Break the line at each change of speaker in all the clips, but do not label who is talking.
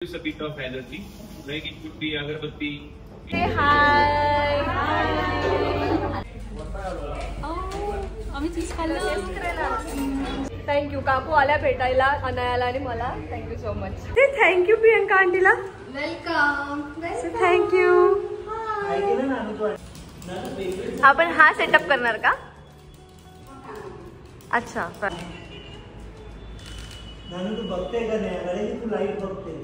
a bit of allergy, like it could be agarbatti.
Say hi. आम्ही चीज खाल्लं. Thank you काकू आल्या भेटायला अनायाला आणि मला. Thank you so much. ते थँक्यू प्रियंका आंटीला. वेलकम. थँक्यू. आपण हा सेटअप करणार का? अच्छा.
नानू तू बघते का नाही? अरे तू लाईट बघते.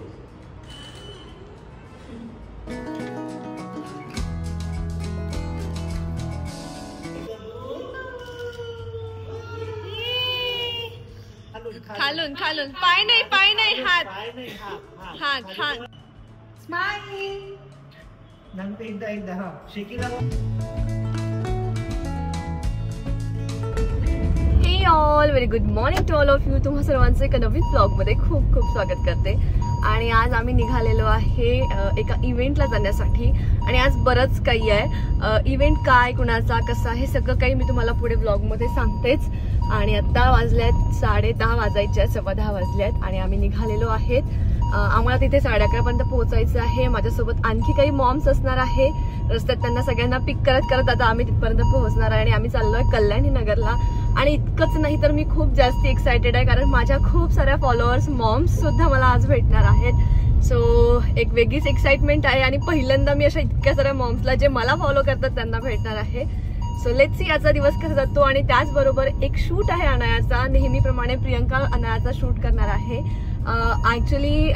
खालून खालून पाय नाही हात हात हात. स्माइल.
नंतर एकदा हा शेकीला.
Hey all very good morning to all of you. तुम्हा सर्वांचं एका नवीन ब्लॉगमध्ये खूप खूप स्वागत करते. आणि आज आम्ही निघालेलो आहे एका इव्हेंटला जाण्यासाठी. आणि आज बरंच काही आहे. इव्हेंट काय, कुणाचा, कसा, हे सगळं काही मी तुम्हाला पुढे ब्लॉगमध्ये सांगतेच. आणि आता वाजल्यात 10:30 वाजायचे आहेत, 10:15 वाजल्यात आणि आम्ही निघालेलो आहेत. आम्हाला तिथे 11:30 पर्यंत पोहोचायचं आहे. माझ्यासोबत आणखी काही मॉम्स असणार आहे. रस्त्यात त्यांना सगळ्यांना पिक करत करत आता आम्ही तिथपर्यंत पोहोचणार आहे. आणि आम्ही चाललोय कल्याणी नगरला. आणि इतकंच नाही तर मी खूप जास्त एक्सायटेड आहे, कारण माझ्या खूप साऱ्या फॉलोअर्स मॉम्स सुद्धा मला आज भेटणार आहेत. सो एक वेगळीच एक्साइटमेंट आहे. आणि पहिल्यांदा मी अशा इतक्या साऱ्या मॉम्सला जे मला फॉलो करतात त्यांना भेटणार आहे. सो लेट्स सी आजचा दिवस कसा जातो. आणि त्याचबरोबर एक शूट आहे अनायाचा. नेहमीप्रमाणे प्रियंका अनायाचा शूट करणार आहे. ऍक्च्युली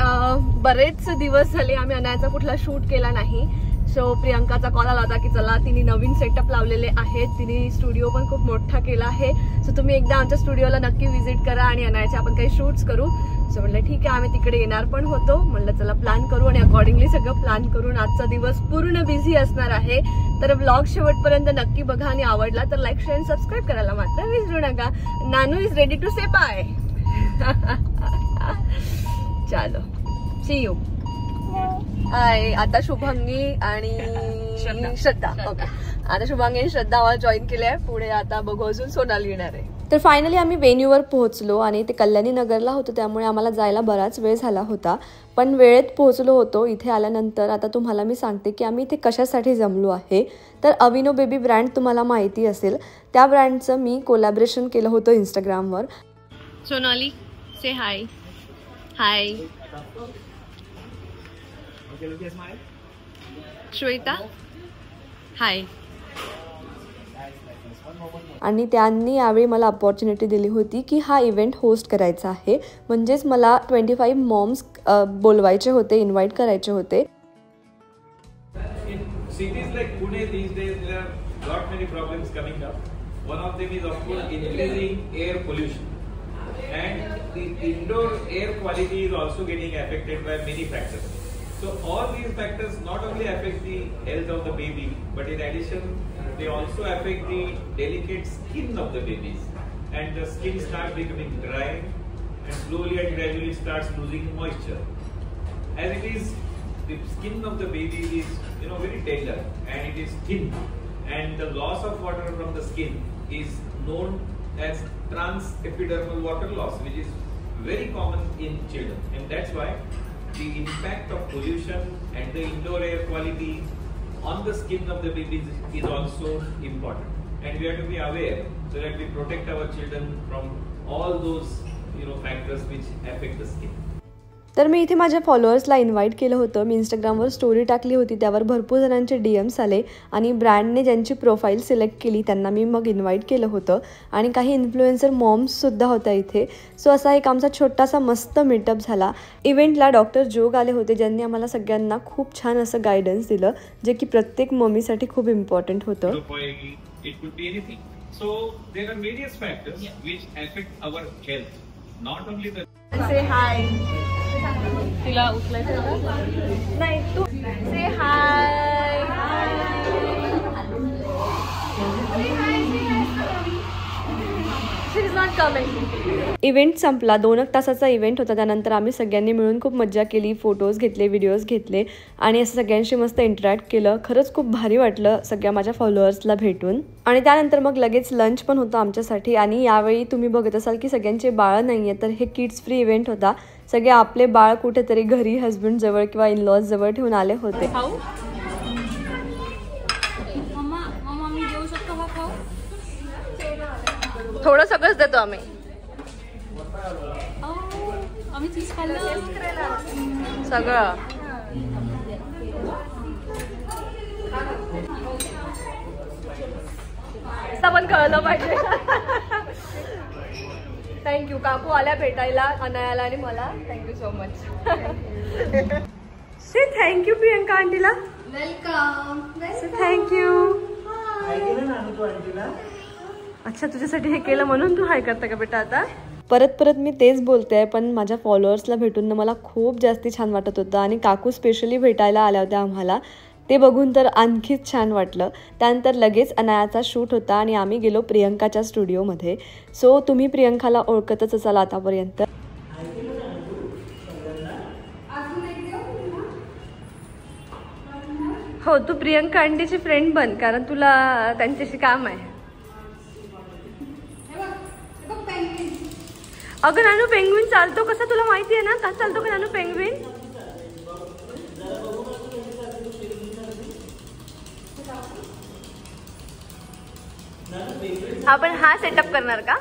बरेच दिवस झाले आम्ही अनायाचा कुठला शूट केला नाही. सो प्रियंकाचा कॉल आला होता की चला, तिने नवीन सेटअप लावलेले आहेत. तिने स्टुडिओ पण खूप मोठा केला आहे. सो तुम्ही एकदा आमच्या स्टुडिओला नक्की व्हिजिट करा आणि अनायाचे आपण काही शूट्स करू. सो म्हटलं ठीक आहे, आम्ही तिकडे येणार पण होतो. म्हटलं चला प्लॅन करू आणि अकॉर्डिंगली सगळं प्लॅन करून आजचा दिवस पूर्ण बिझी असणार आहे. तर ब्लॉग शेवटपर्यंत नक्की बघा आणि आवडला तर लाईक शेअर सबस्क्राईब करायला मात्र विसरू नका. Nanu is ready to say bye. चलो सी यू. आता शुभांगी आणि श्रद्धा. ओके, आता शुभांगी आणि श्रद्धा आम्हाला जॉईन केले आहे. पुढे आता बघू अजून सोनाली येणार आहे. तर फायनली आम्ही वेन्यूवर पोहोचलो आणि ते कल्याणी नगरला होतो, त्यामुळे आम्हाला जायला बराच वेळ झाला होता. पण वेळेत पोहोचलो होतो. इथे आल्यानंतर आता तुम्हाला मी सांगते की आम्ही इथे कशासाठी जमलो आहे. तर अविनो बेबी ब्रँड तुम्हाला माहिती असेल, त्या ब्रँडचं मी कोलॅबरेशन केलं होतं इंस्टाग्रामवर. सोनाली से हाय. हाय. श्वेता हाय. आणि त्यांनी यावेळी मला अपॉर्च्युनिटी दिली होती की हा इव्हेंट होस्ट करायचा आहे. म्हणजेच मला 25 मॉम्स बोलवायचे होते, इन्व्हाइट करायचे होते.
Cities like Pune these days there are lot many problems coming up. One of them is of course increasing air pollution, and the indoor air quality is also getting affected by many factors. So all these factors not only affect the health of the baby, but in addition they also affect the delicate skin of the babies, and the skin starts becoming dry and slowly and gradually starts losing moisture. As it is, the skin of the baby is very tender and it is thin, and the loss of water from the skin is known as transepidermal water loss, which is very common in children, and that's why the impact of pollution and the indoor air quality on the skin of the babies is also important, and we have to be aware so that we protect our children from all those factors which affect the skin.
तर मी इथे माझ्या फॉलोअर्सला invite केलं होतं. मी इंस्टाग्रामवर story टाकली होती, त्यावर भरपूर जणांचे DMs आले आणि ब्रँडने ज्यांची प्रोफाईल सिलेक्ट केली त्यांना मी मग इन्व्हाइट केलं होतं. आणि काही इन्फ्लुएन्सर मॉम्ससुद्धा होत्या इथे. सो असा एक आमचा छोटासा मस्त मीटअप झाला. इव्हेंटला डॉक्टर जोग आले होते, ज्यांनी आम्हाला सगळ्यांना खूप छान असं गायडन्स दिलं, जे की प्रत्येक मम्मीसाठी खूप इम्पॉर्टंट होतं.
So there are various factors which affect our health, not only the.
Say hi. तिला उचलायचं नाही, तू से हाय. शी इज नॉट कमिंग. इव्हेंट संपला. 2 तासाचा इव्हेंट होता. त्यानंतर आम्ही सगळ्यांनी मिळून खूप मज्जा केली, फोटोज घेतले, व्हिडिओज घेतले आणि असं सगळ्यांशी मस्त इंटरॅक्ट केलं. खरंच खूप भारी वाटलं सगळ्या माझ्या फॉलोअर्सला भेटून. आणि त्यानंतर मग लगेच लंच पण होतं आमच्यासाठी. आणि यावेळी तुम्ही बघत असाल की सगळ्यांचे बाळ नाही आहे, तर हे किड्स फ्री इव्हेंट होता. सगळे आपले बाळ कुठेतरी घरी हस्बंड जवळ किंवा इनलॉज जवळ ठेवून आले होते. थोडं सगळंच देतो आम्ही. सगळं पण कळलं पाहिजे. थँक्यू. काकू आल्या भेटायला अनायाला आणि मला. Thank you so much. Say thank you Priyanka आंटीला.
वेलकम.
थँक्यू.
काय केलं नानू तू आंटीला?
अच्छा, तुझ्यासाठी हे केलं म्हणून तू हाय करता का बेटा आता? परत मी तेच बोलते आहे, पण माझ्या फॉलोअर्सला भेटून ना मला खूप जास्ती छान वाटत होतं. आणि काकू स्पेशली भेटायला आल्या होत्या आम्हाला, ते बघून तर आणखीच छान वाटलं. त्यानंतर लगेच अनायाचा शूट होता आणि आम्ही गेलो प्रियंकाच्या स्टुडिओमध्ये. सो तुम्ही प्रियंकाला ओळखतच असाल आतापर्यंत. हो, तू प्रियंका आंटीची फ्रेंड बन, कारण तुला त्यांच्याशी काम आहे. अगं नानू, पेंग्विन चालतो कसा तुला माहिती आहे ना? का चालतो का नानू पेंग्विन? आपण हा सेटअप करणार का?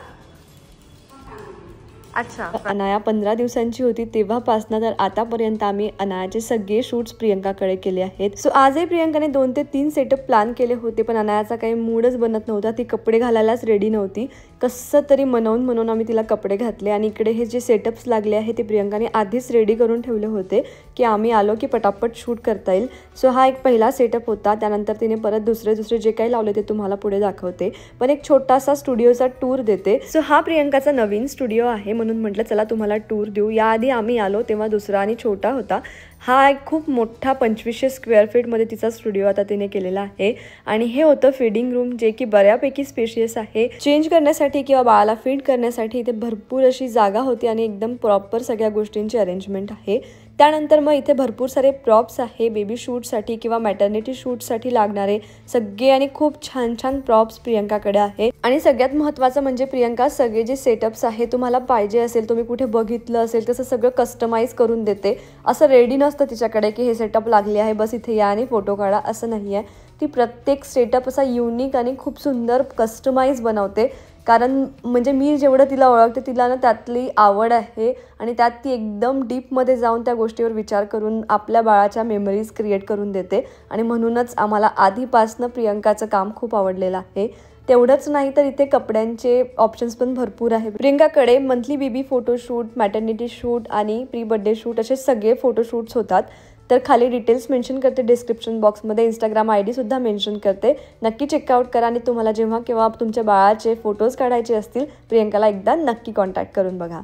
अच्छा. अनाया 15 दिवसांची होती तेव्हापासनं तर आतापर्यंत आम्ही अनायाचे सगळे शूट्स प्रियंकाकडे केले आहेत. सो आजही प्रियंकाने 2 ते 3 सेटअप प्लॅन केले होते, पण अनायाचा काही मूडच बनत नव्हता. ती कपडे घालायलाच रेडी नव्हती. कसं तरी म्हणून आम्ही तिला कपडे घातले. आणि इकडे हे जे सेटअप्स लागले आहे ते प्रियंकाने आधीच रेडी करून ठेवले होते की आम्ही आलो की पटापट शूट करता येईल. सो हा एक पहिला सेटअप होता. त्यानंतर तिने परत दुसरे जे काही लावले ते तुम्हाला पुढे दाखवते, पण एक छोटासा स्टुडिओचा टूर देते. सो हा प्रियंकाचा नवीन स्टुडिओ आहे, म्हणून म्हटलं चला तुम्हाला टूर देऊ. याआधी आम्ही आलो तेव्हा दुसरा आणि छोटा होता. हा एक खूप मोठा 2500 स्क्वेअर फीटमध्ये तिचा स्टुडिओ आता तिने केलेला आहे. आणि हे होतं फीडिंग रूम, जे की बऱ्यापैकी स्पेशियस आहे. चेंज करण्यासाठी किंवा बाळाला फीड करण्यासाठी इथे भरपूर अशी जागा होती आणि एकदम प्रॉपर सगळ्या गोष्टींची अरेंजमेंट आहे. त्यानंतर मग इथे भरपूर सारे प्रॉप्स आहे बेबी शूटसाठी किंवा मॅटर्निटी शूटसाठी लागणारे सगळे, आणि खूप छान प्रॉप्स प्रियंकाकडे आहे. आणि सगळ्यात महत्त्वाचं म्हणजे प्रियंका सगळे जे सेटअप्स आहे तुम्हाला पाहिजे असेल, तुम्ही कुठे बघितलं असेल तसं सगळं कस्टमाइज करून देते. असं रेडी नसतं तिच्याकडे की हे सेटअप लागले आहे बस इथे या आणि फोटो काढा, असं नाही आहे. ती प्रत्येक सेटअप असा युनिक आणि खूप सुंदर कस्टमाइज बनवते. कारण म्हणजे मी जेवढं तिला ओळखते तिला ना त्यातली आवड आहे आणि त्यात ती एकदम डीपमध्ये जाऊन त्या गोष्टीवर विचार करून आपल्या बाळाच्या मेमरीज क्रिएट करून देते. आणि म्हणूनच आम्हाला आधीपासनं प्रियंकाचं काम खूप आवडलेलं आहे. तेवढंच नाही तर इथे कपड्यांचे ऑप्शन्स पण भरपूर आहे. प्रियंकाकडे monthly baby photoshoot, maternity shoot आणि प्री बर्थडे शूट असे सगळे फोटोशूट्स होतात. तर खाली डिटेल्स मेन्शन करते डिस्क्रिप्शन बॉक्समध्ये. इंस्टाग्राम ID सुद्धा मेन्शन करते. नक्की चेकआउट करा आणि तुम्हाला जेव्हा केव्हा तुमच्या बाळाचे फोटोज काढायचे असतील प्रियंकाला एकदा नक्की कॉन्टॅक्ट करून बघा.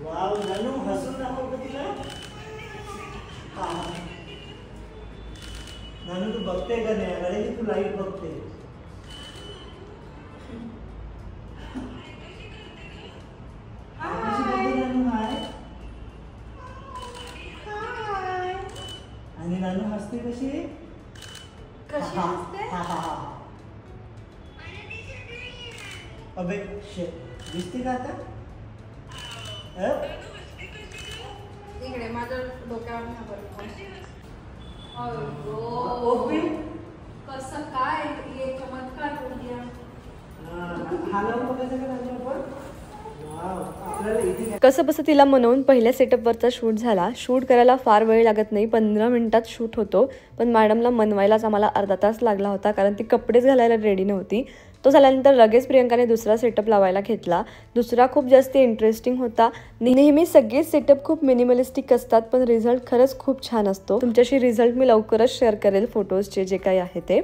वाव नानू, हसून दाखव तिला. नानू तू बघते का नाही? अरे तू लाईट बघते. आणि नानू हसते कशी? अबे दिसते का आता?
इकडे माझ्या डोक्यावर कसं काय चमत्कार करून द्या.
कसं बसं तिला म्हणून पहिल्या सेटअपवरचा शूट झाला. शूट करायला फार वेळ लागत नाही, 15 मिनिटात शूट होतो. पण मॅडमला मनवायलाच आम्हाला अर्धा तास लागला होता, कारण ती कपडेच घालायला रेडी नव्हती. तो झाल्यानंतर लगेच प्रियंकाने दुसरा सेटअप लावायला घेतला. दुसरा खूप जास्त इंटरेस्टिंग होता. नेहमी सगळे सेटअप खूप मिनिमलिस्टिक असतात, पण रिझल्ट खरंच खूप छान असतो. तुमच्याशी रिझल्ट मी लवकरच शेअर करेल फोटोजचे जे काही आहे ते.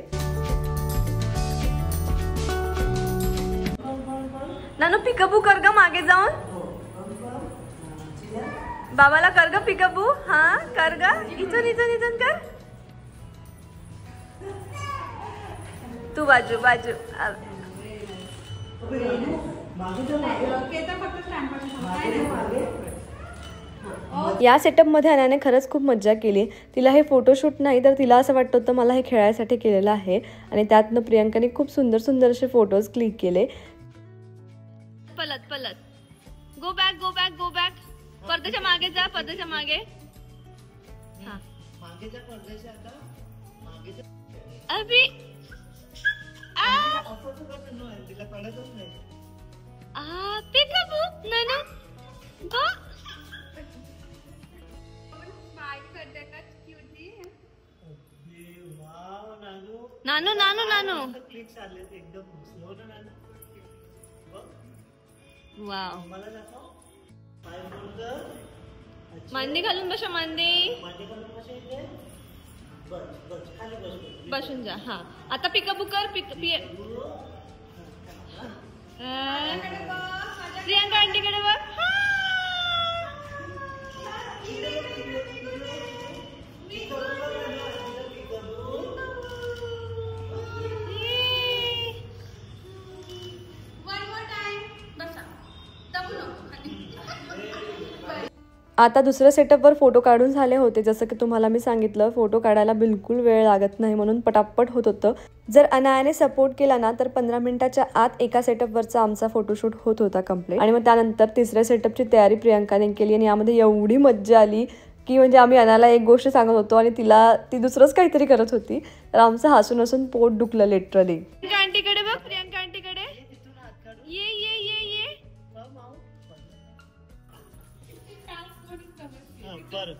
नानू पिकअपू कर ग मागे जाऊन. बाबाला कर ग पिकअपू. हा कर ग, इथून कर. तू बाजू.
मागे जा, मागे.
केतन फक्त स्टॅम्पवर
मागे जा, मागे.
या सेटअपमध्ये अनायाने खरंच खूप मज्जा केली. तिला हे फोटोशूट नाही तर तिला असं वाटत होतं मला हे खेळायसाठी केलेलं आहे आणि त्यातनं प्रियंकाने खूप सुंदर सुंदर असे फोटोज क्लिक केले. पलत पलत go back go back go back. पडद्याच्या मागे जा, पडद्याच्या मागे.
मागे जा, पडद्याच्या आता. मागे जा.
अभी
असं तू कसं नाही, तिला कळतच नाही.
पिकाबू नानू गो.
वाव नानू.
नानू नानू नानू
क्लिक चालले एकदम स्लो ना नानू. बघ,
वाव.
मला दाखव. पाय फोल्ड कर. अच्छा.
मांदी घालून बसा, मांदी
मांडी घालून कसे इथे. बस बस, खाली बस.
बसून जा. हा आता पिकाबू कर. प्रियंका आंटीकडे बघ. आता दुसऱ्या सेटअपवर फोटो काढून झाले होते. जसं की तुम्हाला मी सांगितलं, फोटो काढायला बिलकुल वेळ लागत नाही म्हणून पटापट होत होतं. जर अनायाने सपोर्ट केला ना तर 15 मिनिटाच्या आत एका सेटअपवरचा आमचा फोटोशूट होत होता कम्प्लीट. आणि मग त्यानंतर तिसऱ्या सेटअपची तयारी प्रियंकाने केली आणि यामध्ये एवढी मज्जा आली की म्हणजे आम्ही अनाला एक गोष्ट सांगत होतो आणि ती दुसरंच काहीतरी करत होती, तर आमचं हसून हसून पोट दुखलं लिटरली. प्रियंका आंटीकडे बघ, प्रियंका आंटीकडे ये ये ये ये.
बरं.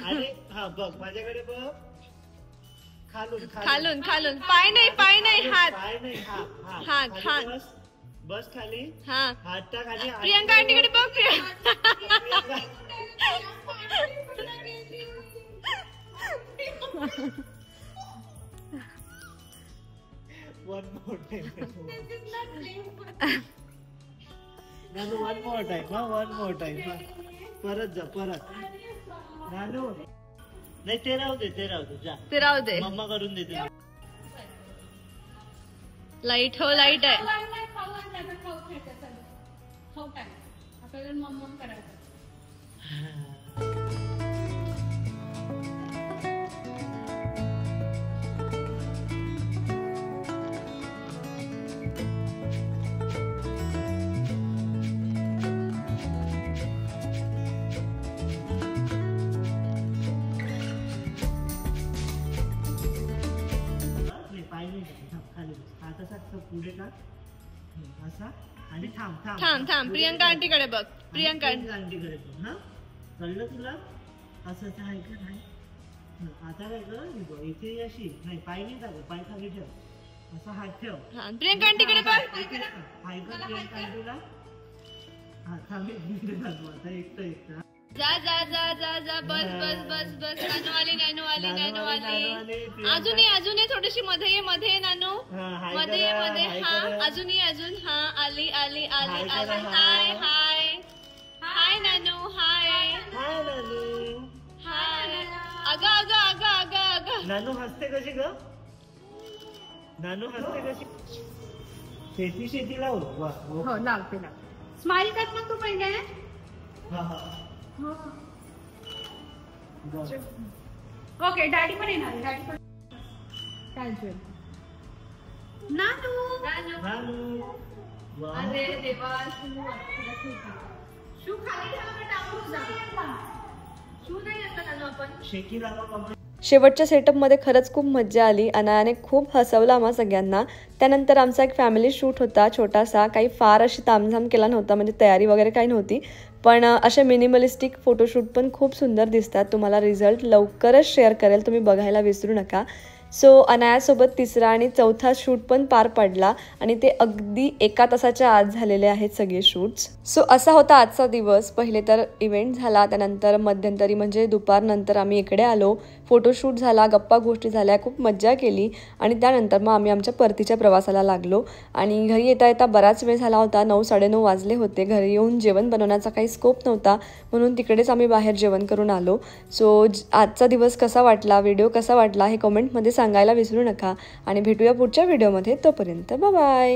आणि हा बघ, माझ्याकडे बघ. खालून
खालून खालून. पाय नाही, पाय नाही, हात.
पाय नाही. हा
हात, हात.
बस बस खाली.
हा
हात टाक आणि
प्रियंका आंटीकडे बघ.
One more time. Nanu one more time. हा वन मोर टाइम. परत जा, परत. नानू नाही, ते राहू दे, ते राहू दे. जा,
ते राहू दे.
मम्मा करून देते.
लाईट हो, लाईट आहे.
आपल्याला मम्मम करायचं.
पुढे का असा आणि थांब थांब
थांब थांब. प्रियंका आंटीकडे बघ. प्रियंका
आंटीकडे बघ. हा कळलं तुला. असं आहे का नाही. आता काय कर, इथे अशी नाही, पाय नाही टाक, पाय खाली ठेव. असा हात ठेव.
प्रियंका आंटीकडे बघ.
हाय कर प्रियंका आंटीला. हा थांब एक मिनिट. आता एकटं
जा जा जा जा जा. बस बस बस बस. नानू आली, नानू आली, नानू आली. अजून ये थोडीशी मध्ये ये, मध्ये नानू. मध्ये ये, मध्ये. हा अजून ये, अजून. हा आली आली आली आली. हाय हाय हाय नानू. हाय
हाय नानू.
हाय. अगं अगं अगं अगं अगं.
नानू हसते कशी ग. नानू हसते कशी. शेती शेती लावू. वा
हो, लावते ना. स्माइल कर मग तू पहिले.
हा हा.
ओके, डॅडी पण येणार. डॅडी पण. नानू
नानू. वा.
अरे देवा, शू खाली ठेवा, टाकून जा. शू नाही असं नानू आपण.
शेकी लावा मम्मा.
शेवटच्या सेटअपमध्ये खरंच खूप मज्जा आली. अनायाने खूप हसवलं आम्हा सगळ्यांना. त्यानंतर आमचा एक फॅमिली शूट होता छोटासा. काही फार अशी तामझाम केला नव्हता, म्हणजे तयारी वगैरे काही नव्हती, पण असे मिनिमलिस्टिक फोटोशूट पण खूप सुंदर दिसतात. तुम्हाला रिझल्ट लवकरच शेअर करेल, तुम्ही बघायला विसरू नका. सो अनायासोबत तिसरा आणि चौथा शूट पण पार पडला आणि ते अगदी 1 तासाच्या आत झालेले आहेत सगळे शूट्स. सो असा होता आजचा दिवस. पहिले तर इव्हेंट झाला, त्यानंतर मध्यंतरी म्हणजे दुपारनंतर आम्ही इकडे आलो, फोटोशूट झाला, गप्पा गोष्टी झाल्या, खूप मज्जा केली आणि त्यानंतर मग आम्ही आमच्या परतीच्या प्रवासाला लागलो. आणि घरी येता येता बराच वेळ झाला होता, 9-9:30 वाजले होते. घरी येऊन जेवण बनवण्याचा काही स्कोप नव्हता म्हणून तिकडेच आम्ही बाहेर जेवण करून आलो. सो आजचा दिवस कसा वाटला, व्हिडिओ कसा वाटला हे कमेंटमध्ये सांगायला विसरू नका आणि भेटूया पुढच्या व्हिडिओमध्ये. तोपर्यंत बाय बाय.